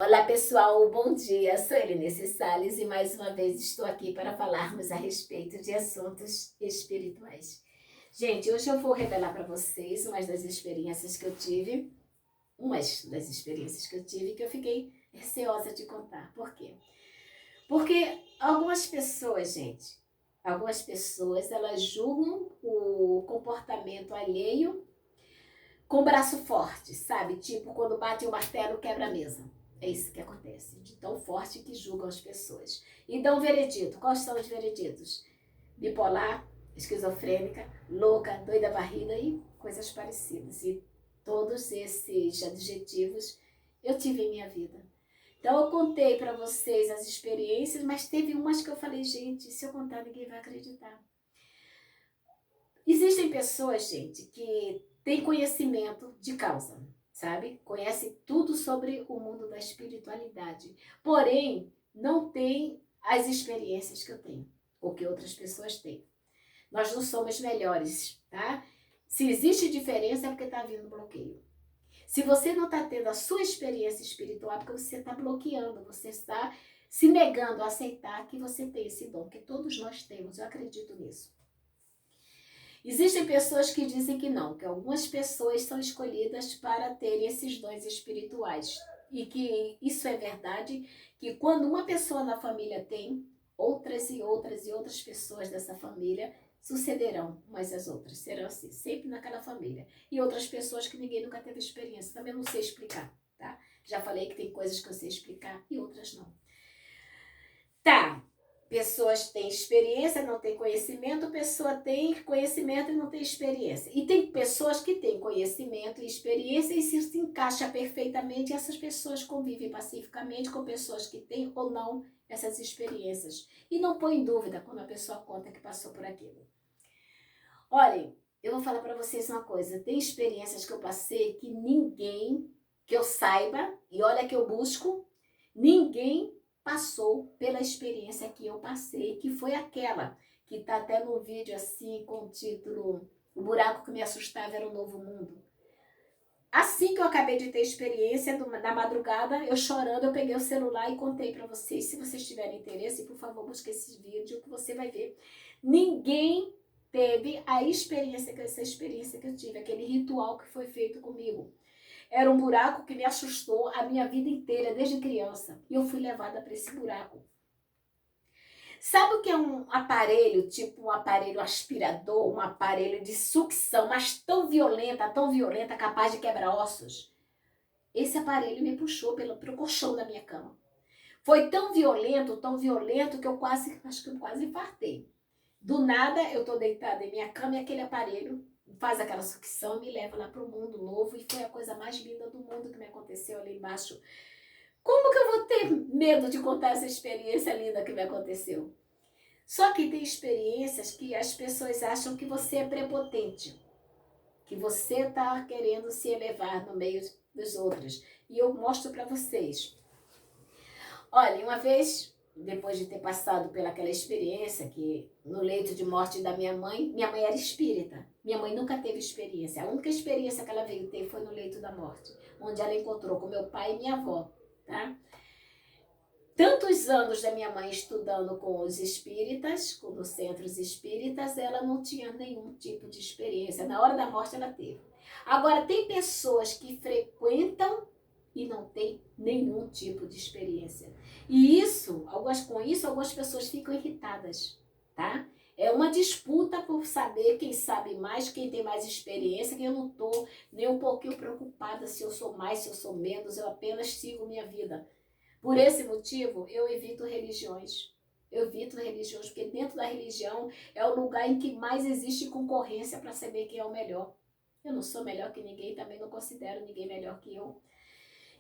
Olá pessoal, bom dia. Sou Helenice Salles e mais uma vez estou aqui para falarmos a respeito de assuntos espirituais. Gente, hoje eu vou revelar para vocês umas das experiências que eu tive que eu fiquei receosa de contar. Por quê? Porque algumas pessoas elas julgam o comportamento alheio com o braço forte, sabe? Tipo quando bate o martelo quebra a mesa. É isso que acontece, de tão forte que julgam as pessoas. E dão veredito. Quais são os vereditos? Bipolar, esquizofrênica, louca, doida barriga e coisas parecidas. E todos esses adjetivos eu tive em minha vida. Então eu contei para vocês as experiências, mas teve umas que eu falei, gente, se eu contar ninguém vai acreditar. Existem pessoas, gente, que têm conhecimento de causa, sabe? Conhece tudo sobre o mundo da espiritualidade. Porém, não tem as experiências que eu tenho, ou que outras pessoas têm. Nós não somos melhores, tá? Se existe diferença é porque está vindo bloqueio. Se você não está tendo a sua experiência espiritual, é porque você está bloqueando, você está se negando a aceitar que você tem esse dom, que todos nós temos, eu acredito nisso. Existem pessoas que dizem que não, que algumas pessoas são escolhidas para terem esses dons espirituais. E que isso é verdade, que quando uma pessoa na família tem, outras e outras e outras pessoas dessa família sucederão umas às outras. Serão assim, sempre naquela família. E outras pessoas que ninguém nunca teve experiência. Também não sei explicar, tá? Já falei que tem coisas que eu sei explicar e outras não. Tá, pessoas têm experiência, não têm conhecimento, pessoa tem conhecimento e não tem experiência. E tem pessoas que têm conhecimento e experiência e se encaixa perfeitamente, e essas pessoas convivem pacificamente com pessoas que têm ou não essas experiências. E não põe em dúvida quando a pessoa conta que passou por aquilo. Olhem, eu vou falar para vocês uma coisa, tem experiências que eu passei que ninguém, que eu saiba, e olha que eu busco, ninguém passou pela experiência que eu passei, que foi aquela que está até no vídeo assim com o título O Buraco que Me Assustava Era um Novo Mundo. Assim que eu acabei de ter experiência, na madrugada, eu chorando, eu peguei o celular e contei para vocês. Se vocês tiverem interesse, por favor, busque esse vídeo que você vai ver. Ninguém teve essa experiência que eu tive, aquele ritual que foi feito comigo. Era um buraco que me assustou a minha vida inteira, desde criança. E eu fui levada para esse buraco. Sabe o que é um aparelho, tipo um aparelho aspirador, um aparelho de sucção, mas tão violenta, capaz de quebrar ossos? Esse aparelho me puxou pro colchão da minha cama. Foi tão violento, que acho que eu quase infartei. Do nada, eu tô deitada em minha cama e aquele aparelho faz aquela sucção e me leva lá pro mundo novo. E foi a coisa mais linda do mundo que me aconteceu ali embaixo. Como que eu vou ter medo de contar essa experiência linda que me aconteceu? Só que tem experiências que as pessoas acham que você é prepotente, que você está querendo se elevar no meio dos outros. E eu mostro para vocês. Olha, uma vez, depois de ter passado pelaquela experiência, que no leito de morte da minha mãe era espírita. Minha mãe nunca teve experiência. A única experiência que ela veio ter foi no leito da morte, onde ela encontrou com meu pai e minha avó, tá? Tantos anos da minha mãe estudando com os espíritas, nos centros espíritas, ela não tinha nenhum tipo de experiência. Na hora da morte ela teve. Agora, tem pessoas que frequentam e não tem nenhum tipo de experiência. E com isso, algumas pessoas ficam irritadas, tá? É uma disputa por saber quem sabe mais, quem tem mais experiência, que eu não estou nem um pouquinho preocupada se eu sou mais, se eu sou menos, eu apenas sigo minha vida. Por esse motivo, eu evito religiões. Porque dentro da religião é o lugar em que mais existe concorrência para saber quem é o melhor. Eu não sou melhor que ninguém, também não considero ninguém melhor que eu.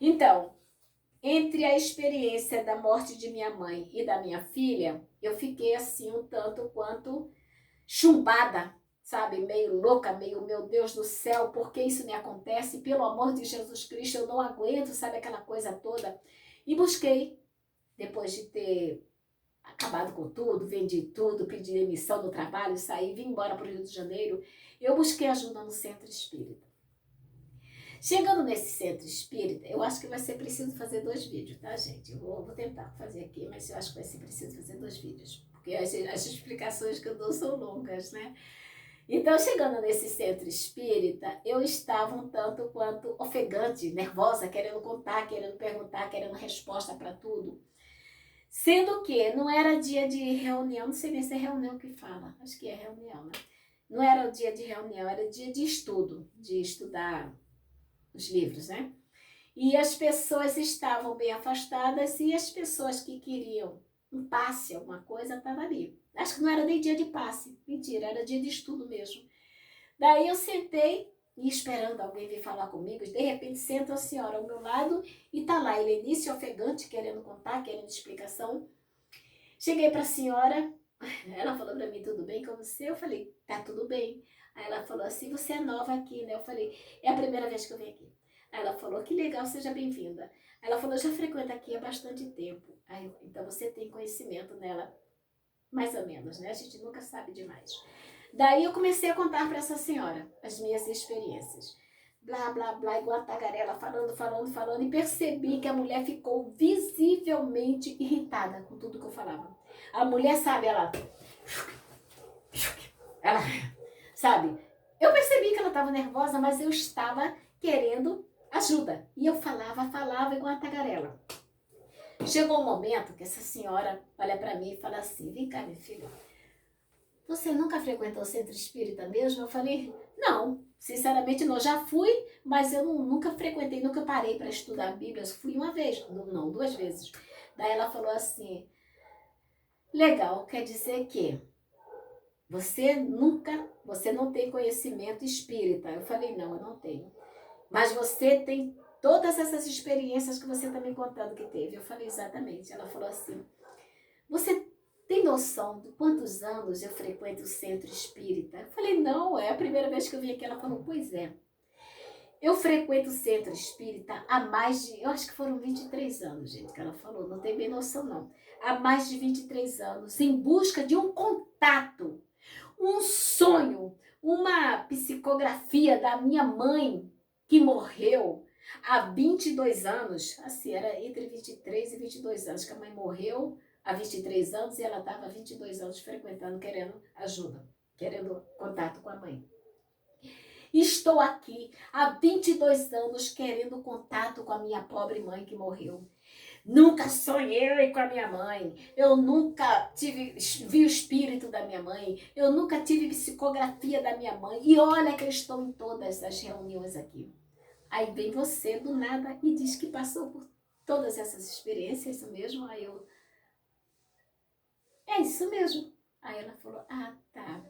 Então, entre a experiência da morte de minha mãe e da minha filha, eu fiquei assim um tanto quanto chumbada, sabe? Meio louca, meio, meu Deus do céu, por que isso me acontece? Pelo amor de Jesus Cristo, eu não aguento, sabe aquela coisa toda? E busquei, depois de ter acabado com tudo, vendi tudo, pedi demissão do trabalho, saí, vim embora para o Rio de Janeiro, eu busquei ajuda no centro espírita. Chegando nesse centro espírita, eu acho que vai ser preciso fazer 2 vídeos, tá, gente? Eu vou tentar fazer aqui, mas eu acho que vai ser preciso fazer 2 vídeos. Porque as explicações que eu dou são longas, né? Então, chegando nesse centro espírita, eu estava um tanto quanto ofegante, nervosa, querendo contar, querendo perguntar, querendo resposta para tudo. Sendo que não era dia de reunião, não sei nem se é reunião que fala, acho que é reunião, né? Não era o dia de reunião, era dia de estudo, de estudar os livros, né? E as pessoas estavam bem afastadas e as pessoas que queriam um passe, alguma coisa, estavam ali. Acho que não era nem dia de passe, mentira, era dia de estudo mesmo. Daí eu sentei e esperando alguém vir falar comigo, de repente senta a senhora ao meu lado e tá lá, Helenice ofegante, querendo contar, querendo explicação. Cheguei para a senhora, ela falou para mim, tudo bem com você? Eu falei, tá tudo bem. Aí ela falou assim, você é nova aqui, né? Eu falei, é a primeira vez que eu venho aqui. Aí ela falou, que legal, seja bem-vinda. Ela falou, já frequenta aqui há bastante tempo. Aí, então você tem conhecimento nela, mais ou menos, né? A gente nunca sabe demais. Daí eu comecei a contar para essa senhora as minhas experiências. Blá, blá, blá, igual a tagarela, falando, e percebi que a mulher ficou visivelmente irritada com tudo que eu falava. A mulher, sabe, ela, sabe, eu percebi que ela estava nervosa, mas eu estava querendo ajuda. E eu falava igual a tagarela. Chegou um momento que essa senhora olha para mim e fala assim, vem cá, minha filha, você nunca frequentou o centro espírita mesmo? Eu falei, não, sinceramente não, já fui, mas eu nunca frequentei, nunca parei para estudar a Bíblia, eu fui uma vez, não, 2 vezes. Daí ela falou assim, legal, quer dizer que você não tem conhecimento espírita. Eu falei, não, eu não tenho. Mas você tem todas essas experiências que você está me contando que teve. Eu falei, exatamente. Ela falou assim, você tem noção de quantos anos eu frequento o centro espírita? Eu falei, não, é a primeira vez que eu vim aqui. Ela falou, pois é. Eu frequento o centro espírita há mais de, eu acho que foram 23 anos, gente, que ela falou, não tem bem noção não. Há mais de 23 anos, em busca de um contato, um sonho, uma psicografia da minha mãe, que morreu há 22 anos, assim, era entre 23 e 22 anos, que a mãe morreu há 23 anos e ela estava há 22 anos frequentando, querendo ajuda, querendo contato com a mãe. Estou aqui há 22 anos querendo contato com a minha pobre mãe que morreu. Nunca sonhei com a minha mãe, eu nunca vi o espírito da minha mãe, eu nunca tive psicografia da minha mãe. E olha que eu estou em todas as reuniões aqui. Aí vem você do nada e diz que passou por todas essas experiências, isso mesmo? Aí eu, é isso mesmo. Aí ela falou, ah, tá.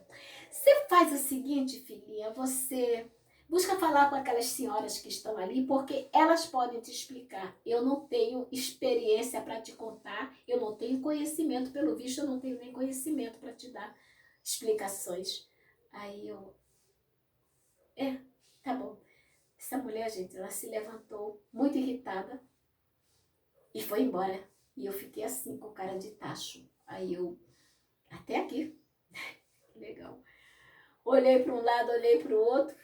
Você faz o seguinte, filhinha, você busca falar com aquelas senhoras que estão ali, porque elas podem te explicar. Eu não tenho experiência para te contar, eu não tenho conhecimento, pelo visto eu não tenho nem conhecimento para te dar explicações. Aí eu, tá bom. Essa mulher, gente, ela se levantou muito irritada e foi embora. E eu fiquei assim, com cara de tacho. Aí eu, até aqui, que legal. Olhei para um lado, olhei para o outro,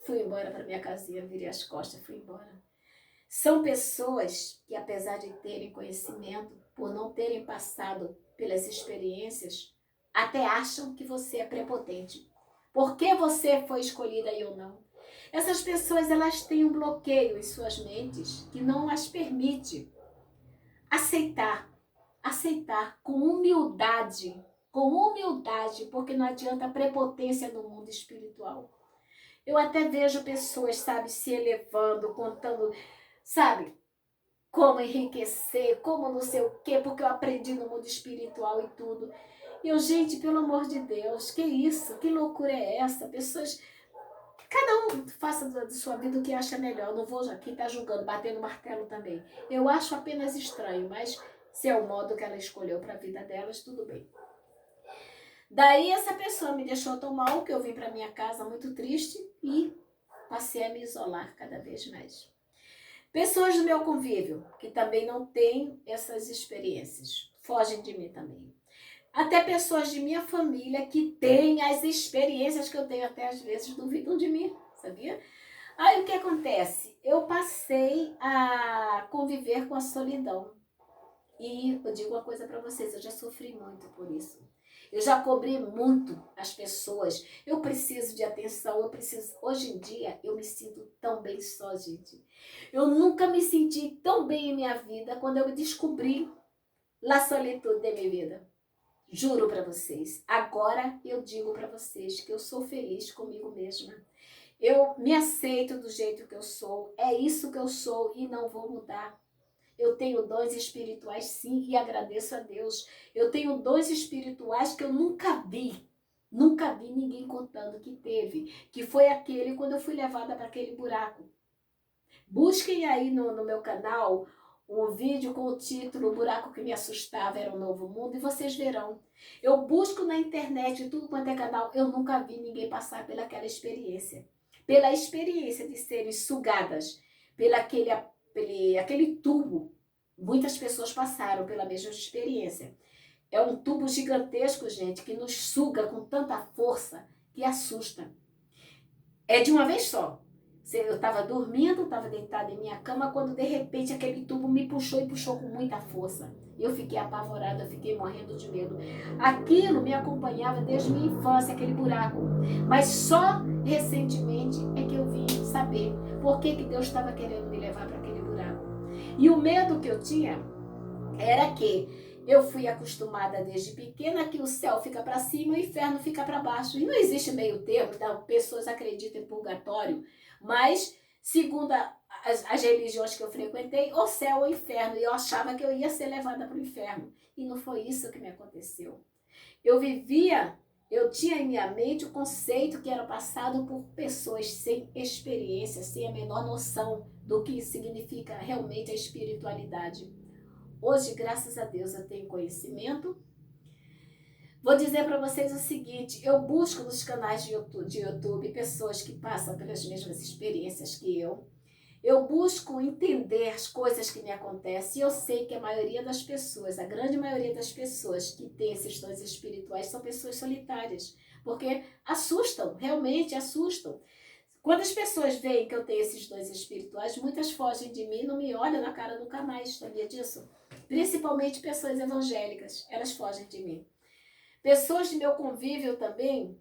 fui embora para minha casinha, virei as costas, fui embora. São pessoas que, apesar de terem conhecimento, por não terem passado pelas experiências, até acham que você é prepotente. Por que você foi escolhida e eu não? Essas pessoas, elas têm um bloqueio em suas mentes que não as permite aceitar com humildade, porque não adianta prepotência no mundo espiritual. Eu até vejo pessoas, sabe, se elevando, contando, sabe, como enriquecer, como não sei o quê, porque eu aprendi no mundo espiritual e tudo. E eu, gente, pelo amor de Deus, que isso? Que loucura é essa? Pessoas, cada um faça da sua vida o que acha melhor. Eu não vou aqui estar julgando, batendo martelo também. Eu acho apenas estranho, mas se é o modo que ela escolheu para a vida delas, tudo bem. Daí essa pessoa me deixou tão mal que eu vim para minha casa muito triste e passei a me isolar cada vez mais. Pessoas do meu convívio que também não têm essas experiências, fogem de mim também. Até pessoas de minha família que têm as experiências que eu tenho, até às vezes duvidam de mim, sabia? Aí o que acontece? Eu passei a conviver com a solidão. E eu digo uma coisa para vocês, eu já sofri muito por isso. Eu já cobri muito as pessoas. Eu preciso de atenção, eu preciso. Hoje em dia eu me sinto tão bem só, gente. Eu nunca me senti tão bem em minha vida quando eu descobri a solitude da minha vida. Juro para vocês. Agora eu digo para vocês que eu sou feliz comigo mesma. Eu me aceito do jeito que eu sou. É isso que eu sou e não vou mudar. Eu tenho dons espirituais, sim, e agradeço a Deus. Eu tenho dons espirituais que eu nunca vi. Nunca vi ninguém contando que teve. Que foi aquele quando eu fui levada para aquele buraco. Busquem aí no meu canal um vídeo com o título O Buraco que Me Assustava Era um Novo Mundo e vocês verão. Eu busco na internet tudo quanto é canal. Eu nunca vi ninguém passar pelaquela experiência. Pela experiência de serem sugadas aquele tubo. Muitas pessoas passaram pela mesma experiência. É um tubo gigantesco, gente, que nos suga com tanta força que assusta. É de uma vez só. Eu estava dormindo, estava deitada em minha cama, quando de repente aquele tubo me puxou e puxou com muita força. Eu fiquei apavorada, eu fiquei morrendo de medo. Aquilo me acompanhava desde minha infância, aquele buraco. Mas só recentemente é que eu vim saber por que Deus estava querendo me levar para aquele buraco. E o medo que eu tinha era que eu fui acostumada desde pequena que o céu fica para cima e o inferno fica para baixo. E não existe meio termo, então pessoas acreditam em purgatório, mas segundo as religiões que eu frequentei, o céu ou o inferno. E eu achava que eu ia ser levada para o inferno. E não foi isso que me aconteceu. Eu tinha em minha mente o conceito que era passado por pessoas sem experiência, sem a menor noção do que significa realmente a espiritualidade. Hoje, graças a Deus, eu tenho conhecimento. Vou dizer para vocês o seguinte, eu busco nos canais de YouTube pessoas que passam pelas mesmas experiências que eu. Eu busco entender as coisas que me acontecem e eu sei que a maioria das pessoas, a grande maioria das pessoas que têm esses dons espirituais são pessoas solitárias, porque assustam, realmente assustam. Quando as pessoas veem que eu tenho esses dons espirituais, muitas fogem de mim e não me olham na cara nunca mais, sabia disso? Principalmente pessoas evangélicas, elas fogem de mim. Pessoas de meu convívio também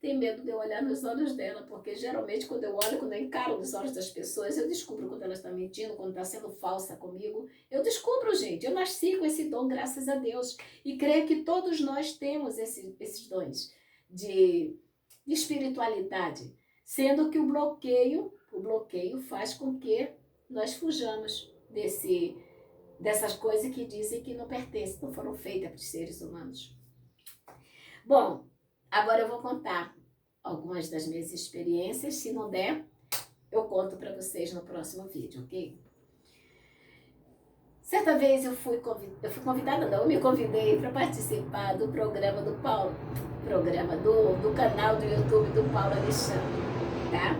têm medo de eu olhar nos olhos dela, porque geralmente quando eu encaro nos olhos das pessoas, eu descubro quando elas estão mentindo, quando está sendo falsa comigo. Eu descubro, gente, eu nasci com esse dom, graças a Deus. E creio que todos nós temos esses dons de espiritualidade. Sendo que o bloqueio faz com que nós fujamos dessas coisas que dizem que não pertencem, não foram feitas para os seres humanos. Bom, agora eu vou contar algumas das minhas experiências. Se não der, eu conto para vocês no próximo vídeo, ok? Certa vez eu fui convidada, não, eu me convidei para participar do programa do Paulo, do canal do YouTube do Paulo Alexandre, tá?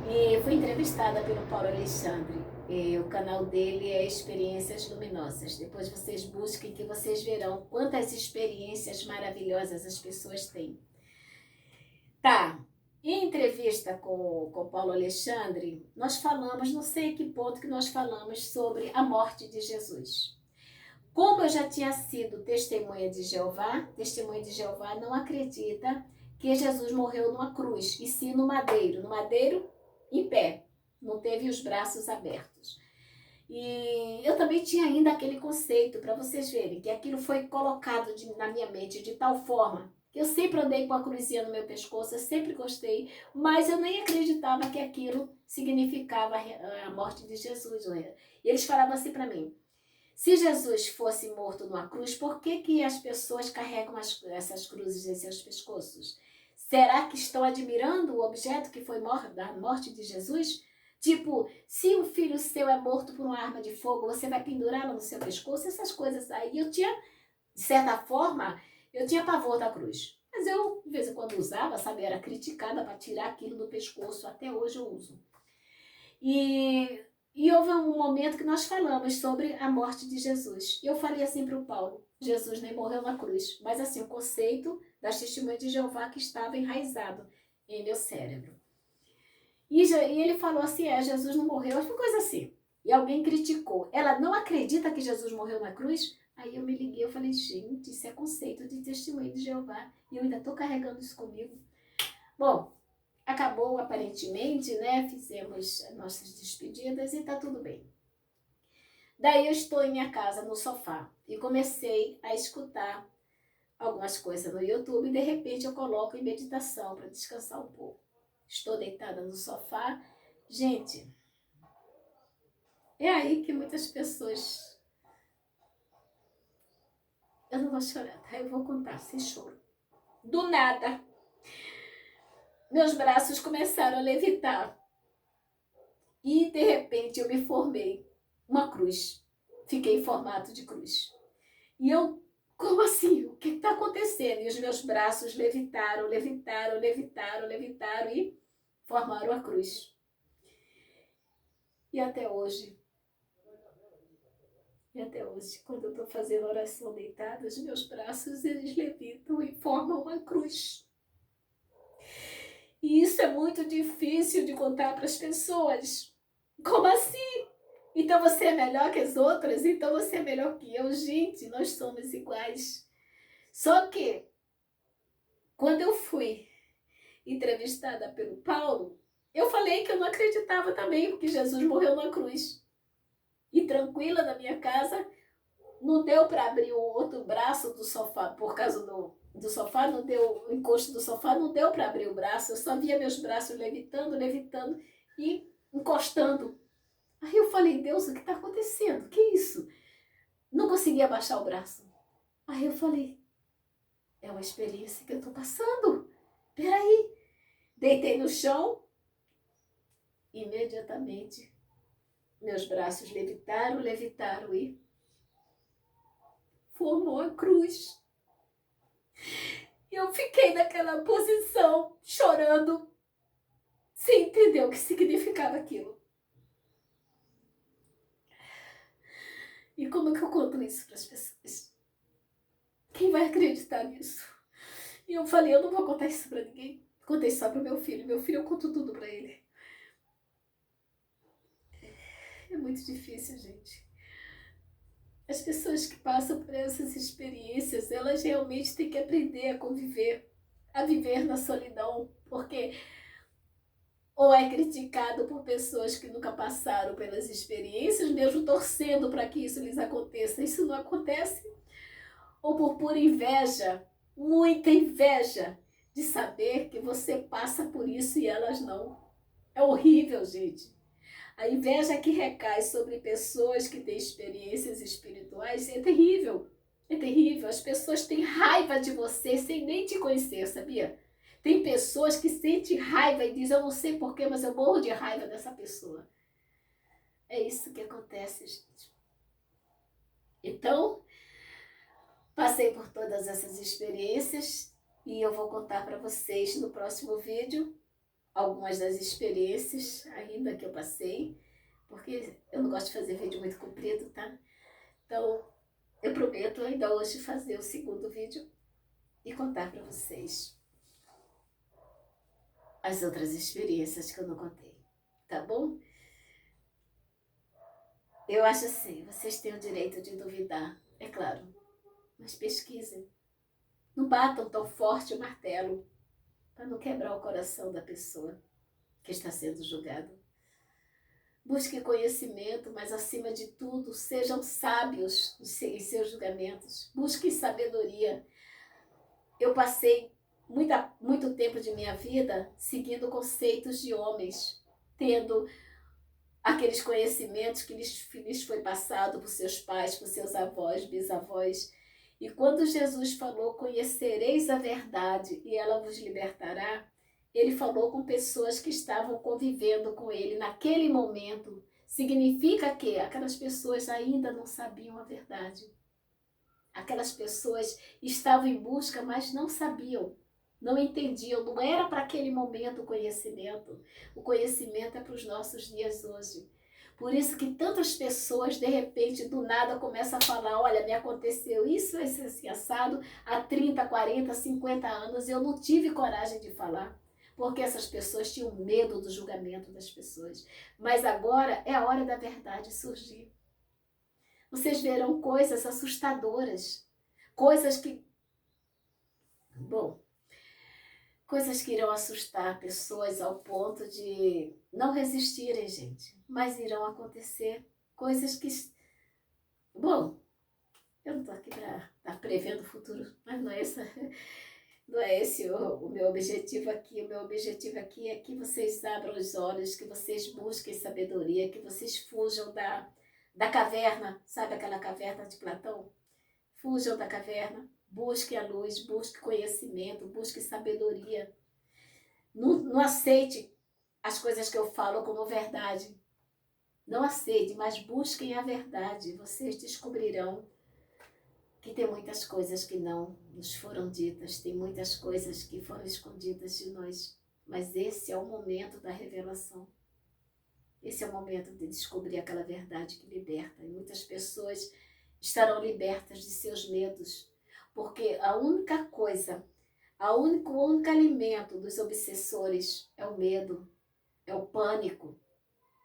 E fui entrevistada pelo Paulo Alexandre. E o canal dele é Experiências Luminosas. Depois vocês busquem que vocês verão quantas experiências maravilhosas as pessoas têm. Tá, em entrevista com o Paulo Alexandre, nós falamos, não sei que ponto que nós falamos sobre a morte de Jesus. Como eu já tinha sido testemunha de Jeová não acredita que Jesus morreu numa cruz, e sim no madeiro em pé, não teve os braços abertos. E eu também tinha ainda aquele conceito, para vocês verem, que aquilo foi colocado na minha mente de tal forma que eu sempre andei com a cruzinha no meu pescoço, eu sempre gostei, mas eu nem acreditava que aquilo significava a morte de Jesus. E eles falavam assim para mim, se Jesus fosse morto numa cruz, por que as pessoas carregam essas cruzes em seus pescoços? Será que estão admirando o objeto que foi da morte de Jesus? Tipo, se um filho seu é morto por uma arma de fogo, você vai pendurá-lo no seu pescoço? Essas coisas aí. Eu tinha, de certa forma, eu tinha pavor da cruz. Mas eu, de vez em quando, usava, sabe? Era criticada para tirar aquilo do pescoço. Até hoje eu uso. E houve um momento que nós falamos sobre a morte de Jesus. E eu falei assim para o Paulo, Jesus nem morreu na cruz, mas assim, o conceito das testemunhas de Jeová que estava enraizado em meu cérebro. E ele falou assim, Jesus não morreu, foi coisa assim. E alguém criticou. Ela não acredita que Jesus morreu na cruz? Aí eu me liguei, eu falei, gente, isso é conceito de testemunho de Jeová. E eu ainda estou carregando isso comigo. Bom, acabou aparentemente, né? Fizemos as nossas despedidas e tá tudo bem. Daí eu estou em minha casa, no sofá, e comecei a escutar algumas coisas no YouTube e de repente eu coloco em meditação para descansar um pouco. Estou deitada no sofá. Gente, é aí que muitas pessoas... Eu não vou chorar, tá? Eu vou contar sem choro. Do nada, meus braços começaram a levitar. E de repente eu me formei uma cruz. Fiquei em formato de cruz. E eu, como assim? O que está acontecendo? E os meus braços levitaram, levitaram, levitaram, levitaram e formaram a cruz. E até hoje, quando eu estou fazendo oração deitada, os meus braços, eles levitam e formam uma cruz. E isso é muito difícil de contar para as pessoas. Como assim? Então você é melhor que as outras? Então você é melhor que eu? Gente, nós somos iguais. Só que, quando eu fui entrevistada pelo Paulo, eu falei que eu não acreditava também, porque Jesus morreu na cruz. E tranquila na minha casa, não deu para abrir o outro braço do sofá, por causa do sofá, não deu, o encosto do sofá, não deu para abrir o braço, eu só via meus braços levitando, levitando e encostando. Aí eu falei, Deus, o que está acontecendo? Que isso? Não conseguia abaixar o braço. Aí eu falei, é uma experiência que eu estou passando. Peraí. Deitei no chão, imediatamente meus braços levitaram, levitaram e formou a cruz. E eu fiquei naquela posição, chorando, sem entender o que significava aquilo. E como é que eu conto isso para as pessoas? Quem vai acreditar nisso? E eu falei, eu não vou contar isso para ninguém. Contei só para o meu filho. Meu filho, eu conto tudo para ele. É muito difícil, gente. As pessoas que passam por essas experiências, elas realmente têm que aprender a conviver, a viver na solidão, porque ou é criticado por pessoas que nunca passaram pelas experiências, mesmo torcendo para que isso lhes aconteça. Isso não acontece. Ou por pura inveja, muita inveja, de saber que você passa por isso e elas não. É horrível, gente. A inveja que recai sobre pessoas que têm experiências espirituais é terrível. É terrível. As pessoas têm raiva de você sem nem te conhecer, sabia? Tem pessoas que sentem raiva e dizem, eu não sei porquê, mas eu morro de raiva dessa pessoa. É isso que acontece, gente. Então, passei por todas essas experiências e eu vou contar para vocês no próximo vídeo algumas das experiências ainda que eu passei, porque eu não gosto de fazer vídeo muito comprido, tá? Então, eu prometo ainda hoje fazer o segundo vídeo e contar para vocês as outras experiências que eu não contei, tá bom? Eu acho assim, vocês têm o direito de duvidar, é claro, mas pesquisem. Não batam tão forte o martelo para não quebrar o coração da pessoa que está sendo julgada. Busque conhecimento, mas acima de tudo, sejam sábios em seus julgamentos. Busque sabedoria. Eu passei muito tempo de minha vida seguindo conceitos de homens, tendo aqueles conhecimentos que lhes foi passado por seus pais, por seus avós, bisavós. E quando Jesus falou, conhecereis a verdade e ela vos libertará, ele falou com pessoas que estavam convivendo com ele naquele momento. Significa que aquelas pessoas ainda não sabiam a verdade. Aquelas pessoas estavam em busca, mas não sabiam, não entendiam. Não era para aquele momento o conhecimento. O conhecimento é para os nossos dias hoje. Por isso que tantas pessoas, de repente, do nada, começam a falar, olha, me aconteceu isso, esse assado, há 30, 40, 50 anos, e eu não tive coragem de falar. porque essas pessoas tinham medo do julgamento das pessoas. Mas agora é a hora da verdade surgir. Vocês verão coisas assustadoras, coisas que, bom, coisas que irão assustar pessoas ao ponto de não resistirem, gente. Mas irão acontecer coisas que, bom, eu não estou aqui para estar prevendo o futuro, mas não é esse o meu objetivo aqui. O meu objetivo aqui é que vocês abram os olhos, que vocês busquem sabedoria, que vocês fujam da caverna, sabe aquela caverna de Platão? Fujam da caverna, busque a luz, busque conhecimento, busque sabedoria. Não aceite as coisas que eu falo como verdade. Não aceite, mas busquem a verdade. Vocês descobrirão que tem muitas coisas que não nos foram ditas, tem muitas coisas que foram escondidas de nós. Mas esse é o momento da revelação. Esse é o momento de descobrir aquela verdade que liberta. E muitas pessoas estarão libertas de seus medos, porque a única coisa, o único alimento dos obsessores é o medo, é o pânico,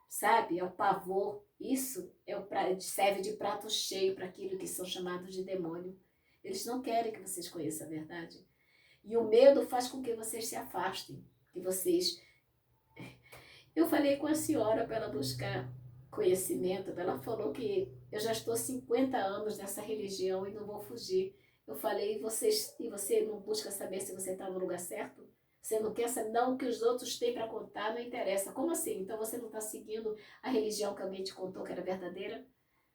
sabe? É o pavor. Isso serve de prato cheio para aquilo que são chamados de demônio. Eles não querem que vocês conheçam a verdade. E o medo faz com que vocês se afastem, que vocês... Eu falei com a senhora para ela buscar conhecimento, ela falou que eu já estou 50 anos nessa religião e não vou fugir. Eu falei, e você não busca saber se você está no lugar certo? Você não quer saber, não, o que os outros têm para contar, não interessa. Como assim? Então você não está seguindo a religião que alguém te contou que era verdadeira?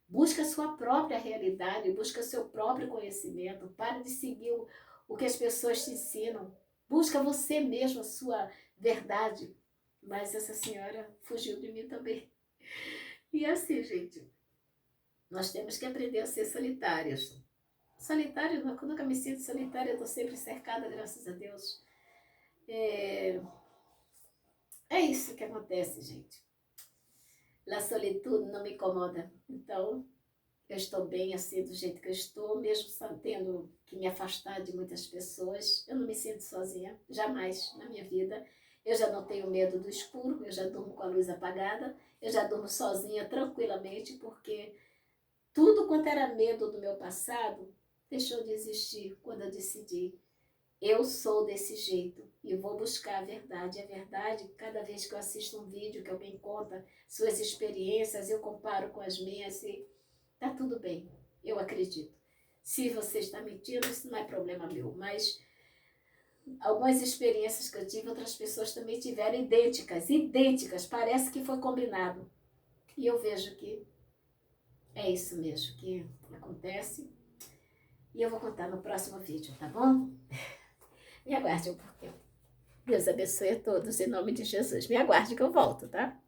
Busca a sua própria realidade, busca seu próprio conhecimento. Pare de seguir o que as pessoas te ensinam. Busca você mesmo a sua verdade. Mas essa senhora fugiu de mim também. E assim, gente, nós temos que aprender a ser solitários. Solitário, eu nunca me sinto solitária, eu estou sempre cercada, graças a Deus. É isso que acontece, gente. A solitude não me incomoda. Então, eu estou bem assim, do jeito que eu estou, mesmo tendo que me afastar de muitas pessoas. Eu não me sinto sozinha, jamais na minha vida. Eu já não tenho medo do escuro, eu já durmo com a luz apagada, eu já durmo sozinha tranquilamente, porque tudo quanto era medo do meu passado deixou de existir quando eu decidi. Eu sou desse jeito e vou buscar a verdade. A verdade, cada vez que eu assisto um vídeo que alguém conta suas experiências, eu comparo com as minhas e tá tudo bem, eu acredito. Se você está mentindo, isso não é problema meu, mas algumas experiências que eu tive, outras pessoas também tiveram idênticas, parece que foi combinado. E eu vejo que é isso mesmo que acontece. E eu vou contar no próximo vídeo, tá bom? Me aguarde um pouquinho. Deus abençoe a todos, em nome de Jesus. Me aguarde que eu volto, tá?